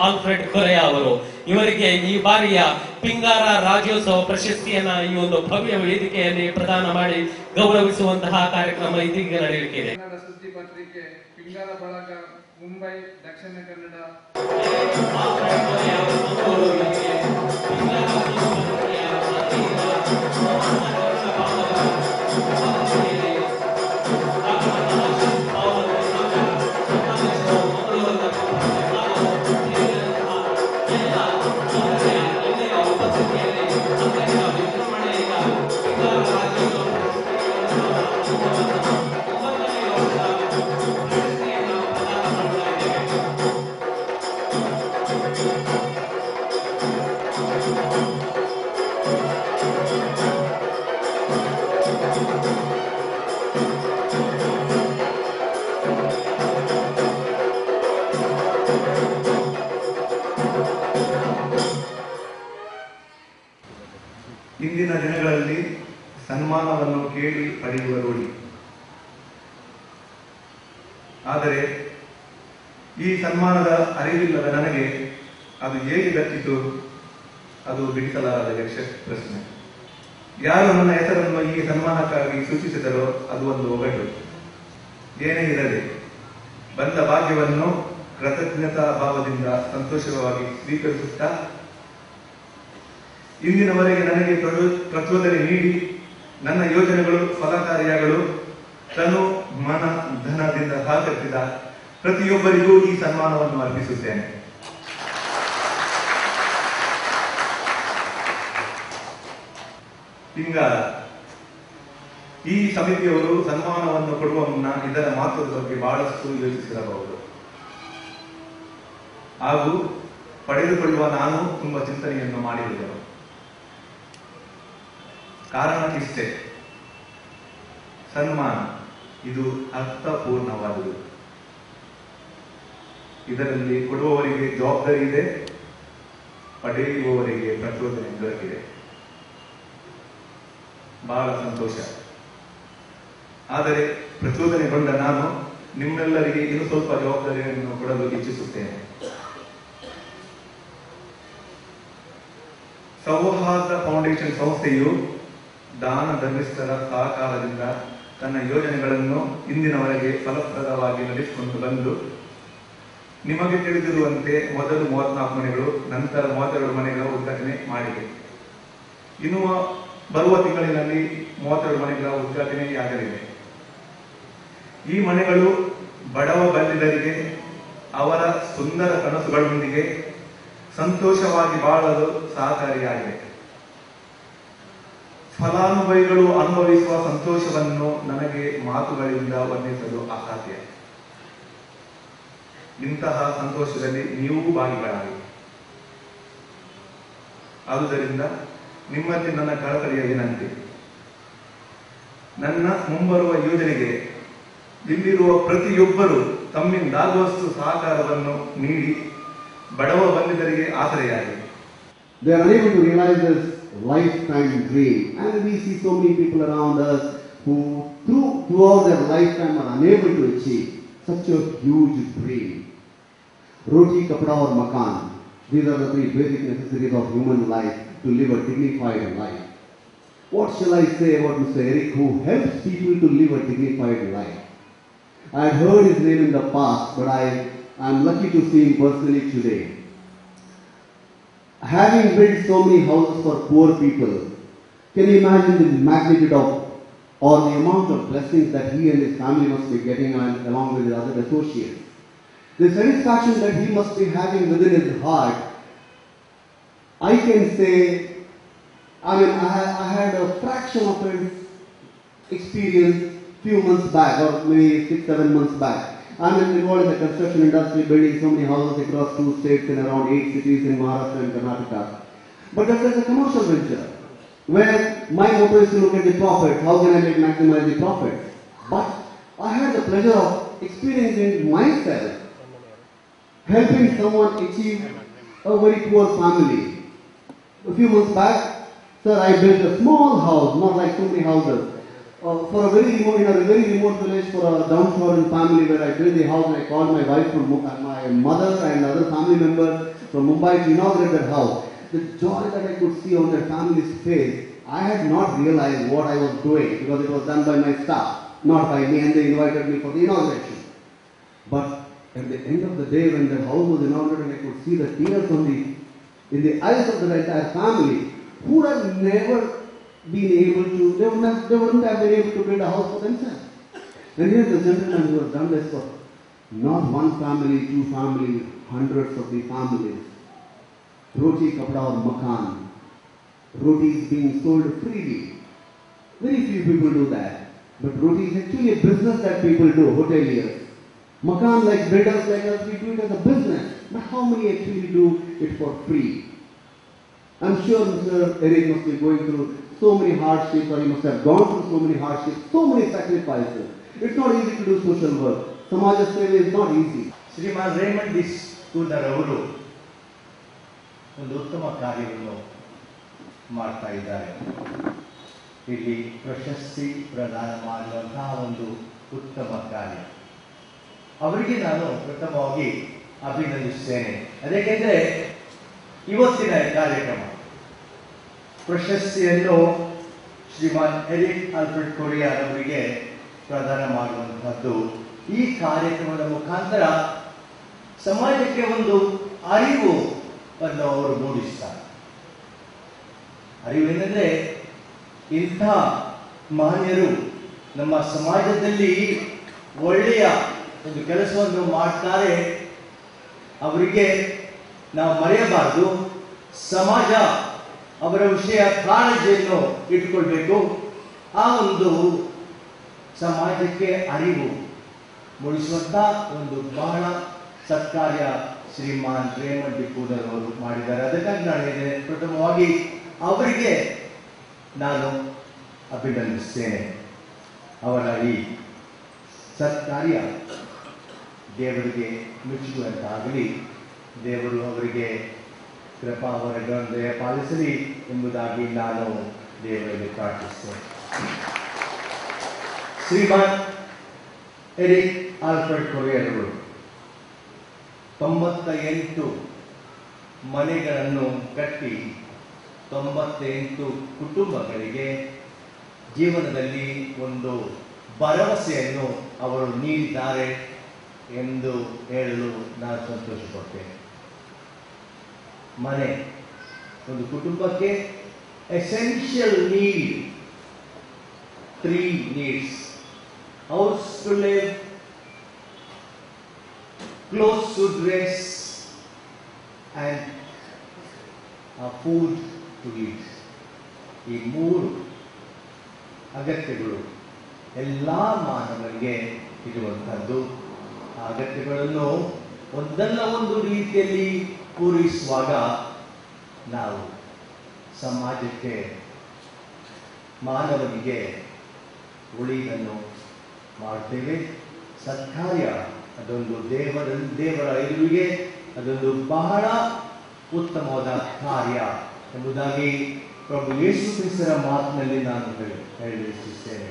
Alfred ಕೊರೆಯಾ ಅವರು. ಇವರಿಗೆ ಈ ಬಾರಿಯ ಪಿಂಗಾರ ರಾಜ್ಯೋತ್ಸವ ಪ್ರಶಸ್ತಿಯನ್ನ ಈ ಒಂದು ಭವ್ಯ ವೇದಿಕೆಯಲ್ಲಿ ಪ್ರದಾನ ಮಾಡಿ ಗೌರವಿಸುವಂತಹ ಕಾರ್ಯಕ್ರಮ ಇದೀಗ ನಡೆಯಲಿದೆ. ಕನ್ನಡ ಸುದ್ದಿ ಪತ್ರಿಕೆ ಪಿಂಗಾರ ಬಳಗ ಮುಂಬೈ ದಕ್ಷಿಣ ಕನ್ನಡ ಇಂದಿನ ದಿನಗಳಲ್ಲಿ ಸನ್ಮಾನವನ್ನು ಕೇಳಿ ಪಡೆಯುವ ರೂಢಿ. ಆದರೆ ಈ ಸನ್ಮಾನದ ಅರಿವಿಲ್ಲದ ನನಗೆ ಅದು ಹೇಗೆ ದಕ್ಕಿತು, ಅದು ಬಿಡಿಸಲಾರದ ಯಕ್ಷ ಪ್ರಶ್ನೆ. ಯಾರು ನನ್ನ ಹೆಸರನ್ನು ಈ ಸನ್ಮಾನಕ್ಕಾಗಿ ಸೂಚಿಸಿದರೋ ಅದು ಒಂದು ಒಗಟು. ಏನೇ ಇರಲಿ, ಬಂದ ಭಾಗ್ಯವನ್ನು ಕೃತಜ್ಞತಾ ಭಾವದಿಂದ ಸಂತೋಷವಾಗಿ ಸ್ವೀಕರಿಸುತ್ತಾ ಇಂದಿನವರೆಗೆ ನನಗೆ ಪ್ರಚೋದನೆ ನೀಡಿ ನನ್ನ ಯೋಜನೆಗಳು ಫಲಕಾರಿಯಾಗಲು ತನು ಮನ ಧನದಿಂದ ಸಹಕರಿಸಿದ ಪ್ರತಿಯೊಬ್ಬರಿಗೂ ಈ ಸನ್ಮಾನವನ್ನು ಅರ್ಪಿಸುತ್ತೇನೆ. ಪಿಂಗಾರ ಈ ಸಮಿತಿಯವರು ಸನ್ಮಾನವನ್ನು ಕೊಡುವ ಮುನ್ನ ಇದರ ಮಹತ್ವದ ಬಗ್ಗೆ ಬಹಳಷ್ಟು ಯೋಚಿಸಿರಬಹುದು ಹಾಗೂ ಪಡೆದುಕೊಳ್ಳುವ ನಾನು ತುಂಬಾ ಚಿಂತನೆಯನ್ನು ಮಾಡಿರುವೆನು. ಕಾರಣ ಇಷ್ಟೇ, ಸನ್ಮಾನ ಇದು ಅರ್ಥಪೂರ್ಣವಾದುದು. ಇದರಲ್ಲಿ ಕೊಡುವವರಿಗೆ ಜವಾಬ್ದಾರಿ ಇದೆ, ಪಡೆಯುವವರಿಗೆ ಪ್ರಚೋದನೆ ದೊರಕಿದೆ. ಬಹಳ ಸಂತೋಷ. ಆದರೆ ಪ್ರಚೋದನೆಗೊಂಡ ನಾನು ನಿಮ್ಮೆಲ್ಲರಿಗೆ ಇನ್ನೂ ಸ್ವಲ್ಪ ಜವಾಬ್ದಾರಿಯನ್ನು ಕೊಡಲು ಇಚ್ಛಿಸುತ್ತೇನೆ. ಸೌಹಾರ್ದ ಫೌಂಡೇಶನ್ ಸಂಸ್ಥೆಯು ದಾನ ಧರ್ಮಿಷ್ಠರ ಸಹಕಾರದಿಂದ ತನ್ನ ಯೋಜನೆಗಳನ್ನು ಇಂದಿನವರೆಗೆ ಫಲಪ್ರದವಾಗಿ ನಡೆಸಿಕೊಂಡು ಬಂದು ನಿಮಗೆ ತಿಳಿದಿರುವಂತೆ ಮೊದಲು 34 ಮನೆಗಳು, ನಂತರ 32 ಮನೆಗಳ ಉದ್ಘಾಟನೆ ಮಾಡಿದೆ. ಇನ್ನು ಬರುವ ತಿಂಗಳಿನಲ್ಲಿ 32 ಮನೆಗಳ ಉದ್ಘಾಟನೆಯಾಗಲಿದೆ. ಈ ಮನೆಗಳು ಬಡವ ಬಲ್ಲಿದರಿಗೆ ಅವರ ಸುಂದರ ಕನಸುಗಳೊಂದಿಗೆ ಸಂತೋಷವಾಗಿ ಬಾಳಲು ಸಹಕಾರಿಯಾಗಿದೆ. ಫಲಾನುಭವಿಗಳು ಅನುಭವಿಸುವ ಸಂತೋಷವನ್ನು ನನಗೆ ಮಾತುಗಳಿಂದ ವರ್ಣಿಸಲು ಅಸಾಧ್ಯ. ಇಂತಹ ಸಂತೋಷದಲ್ಲಿ ನೀವು ಭಾಗಿಗಳಾಗಿ. ಆದುದರಿಂದ ನಿಮ್ಮಲ್ಲಿ ನನ್ನ ಕಳಕಳಿಯ ವಿನಂತಿ, ನನ್ನ ಮುಂಬರುವ ಯೋಜನೆಗೆ ಇಲ್ಲಿರುವ ಪ್ರತಿಯೊಬ್ಬರು ತಮ್ಮಿಂದಾಗುವಷ್ಟು ಸಹಕಾರವನ್ನು ನೀಡಿ ಬಡವ ಬಂದಿದರಿಗೆ ಆಸರೆಯಾಗಿ. They are unable to realize this lifetime dream, and we see so many people around us who throughout their lifetime are unable to achieve such a huge dream. Roti, kapda or makan, these are the 3 basic necessities of human life to live a dignified life. What shall I say about Mr. Eric, who helps people to live a dignified life? I had heard his name in the past, but I am lucky to see him personally today. Having built so many houses for poor people, can you imagine the magnitude of or the amount of blessings that he and his family must be getting along with his other associates? The satisfaction that he must be having within his heart, I can say, I had a fraction of his experience few months back, or maybe 6-7 months back. I'm involved in the construction industry, building so many houses across 2 states and around 8 cities in Maharashtra and Karnataka. But that is a commercial venture, where my motto is to look at the profit. How can I maximize the profit? But I had the pleasure of experiencing myself helping someone achieve a very poor family. A few months back, sir, I built a small house, not like so many houses, for a very remote village for a downtrodden family, where I built the house and I called my wife from my mother and other family members from Mumbai to inaugurate that house. The joy that I could see on their family's face, I had not realized what I was doing because it was done by my staff, not by me, and they invited me for the inauguration. But at the end of the day, when the house was inaugurated, I could see the tears in the eyes of the entire family, who would have never been able to, they wouldn't have been able to build a house for themselves. And here's the gentleman who has done this for not one family, two families, hundreds of the families. Roti, kapda or makan. Roti is being sold freely. Very few people do that. But roti is actually a business that people do, hoteliers. Makan, like builders like us, we do it as a business. But how many actually do it for free? I'm sure Mr. Eric must be going through so many hardships, or he must have gone through so many hardships, so many sacrifices. It's not easy to do social work. Samaja Seva is not easy. Shriman Raymond D Schooler ಅವರು ಒಂದು ಉತ್ತಮ ಕಾರ್ಯವನ್ನು ಮಾಡ್ತಾ ಇದ್ದಾರೆ. ಇಲ್ಲಿ ಪ್ರಶಸ್ತಿ ಪ್ರದಾನ ಮಾಡುವಂತಹ ಒಂದು ಉತ್ತಮ ಕಾರ್ಯ. ಅವರಿಗೆ ನಾನು ಪ್ರಥಮವಾಗಿ ಅಭಿನಂದಿಸುತ್ತೇನೆ. ಅದಕ್ಕೆಂದರೆ ಇವತ್ತಿನ ಕಾರ್ಯಕ್ರಮ ಪ್ರಶಸ್ತಿಯನ್ನು ಶ್ರೀಮಾನ್ ಎರಿಕ್ ಆಲ್ಫ್ರೆಡ್ ಕೊರಿಯರ್ ಅವರಿಗೆ ಪ್ರದಾನ ಮಾಡುವಂತಹದ್ದು. ಈ ಕಾರ್ಯಕ್ರಮದ ಮುಖಾಂತರ ಸಮಾಜಕ್ಕೆ ಒಂದು ಅರಿವು ಅನ್ನು ಅವರು ಮೂಡಿಸ್ತಾರೆ. ಅರಿವೇನೆಂದ್ರೆ ಇಂಥ ಮಹನೀಯರು ನಮ್ಮ ಸಮಾಜದಲ್ಲಿ ಒಳ್ಳೆಯ ಒಂದು ಕೆಲಸವನ್ನು ಮಾಡ್ತಾರೆ, ಅವರಿಗೆ ನಾವು ಮರೆಯಬಾರದು. ಸಮಾಜ ಅವರ ವಿಷಯ ಕಾಳಜಿಯನ್ನು ಇಟ್ಕೊಳ್ಬೇಕು. ಆ ಒಂದು ಸಮಾಜಕ್ಕೆ ಅರಿವು ಮೂಡಿಸುವಂತ ಒಂದು ಬಹಳ ಸತ್ಕಾರ್ಯ ಶ್ರೀಮಾನ್ ರೇಮಂಡ್ ಡಿ ಕೂದರ್ ಅವರು ಮಾಡಿದ್ದಾರೆ. ಅದಕ್ಕಾಗಿ ನಾನು ಹೇಳಿದ್ದೇನೆ, ಪ್ರಥಮವಾಗಿ ಅವರಿಗೆ ನಾನು ಅಭಿನಂದಿಸ್ತೇನೆ. ಅವರ ಈ ಸತ್ಕಾರ್ಯ ದೇವರಿಗೆ ಮೆಚ್ಚುವಂತಾಗಲಿ, ದೇವರು ಅವರಿಗೆ ಕೃಪಾವರಗಳನ್ನು ದಯಪಾಲಿಸಲಿ ಎಂಬುದಾಗಿ ನಾನು ದೇವರಿಗೆ ಪ್ರಾರ್ಥಿಸ್ತೇನೆ. ಶ್ರೀಮಾನ್ ಎರಿಕ್ ಆಲ್ಫ್ರೆಡ್ ಕೊರಿಯರ್ ಅವರು 98 ಮನೆಗಳನ್ನು ಕಟ್ಟಿ 98 ಕುಟುಂಬಗಳಿಗೆ ಜೀವನದಲ್ಲಿ ಒಂದು ಭರವಸೆಯನ್ನು ಅವರು ನೀಡಿದ್ದಾರೆ ಎಂದು ಹೇಳಲು ನಾನು ಸಂತೋಷಪಡ್ತೇನೆ. ಮನೆ ಒಂದು ಕುಟುಂಬಕ್ಕೆ essential need, 3 needs: house to live, clothes to dress, and food to eat. ಈ 3 ಅಗತ್ಯಗಳು ಎಲ್ಲ ಮಾನವರಿಗೆ ಇರುವಂತಹದ್ದು. ಆ ಅಗತ್ಯಗಳನ್ನು ಒಂದಲ್ಲ ಒಂದು ರೀತಿಯಲ್ಲಿ ಪೂರೈಸುವಾಗ ನಾವು ಸಮಾಜಕ್ಕೆ, ಮಾನವನಿಗೆ ಒಳಿತನ್ನು ಮಾಡ್ತೇವೆ. ಸತ್ಕಾರ್ಯ ಅದೊಂದು ದೇವರ ಎದುರಿಗೆ ಅದೊಂದು ಬಹಳ ಉತ್ತಮವಾದ ಕಾರ್ಯ ಎಂಬುದಾಗಿ ಪ್ರಭು ಯೇಸು ಕ್ರಿಸ್ತರ ಮಾತಿನಲ್ಲಿ ನಾನು ಹೇಳಲಿಚ್ಛಿಸುತ್ತೇನೆ.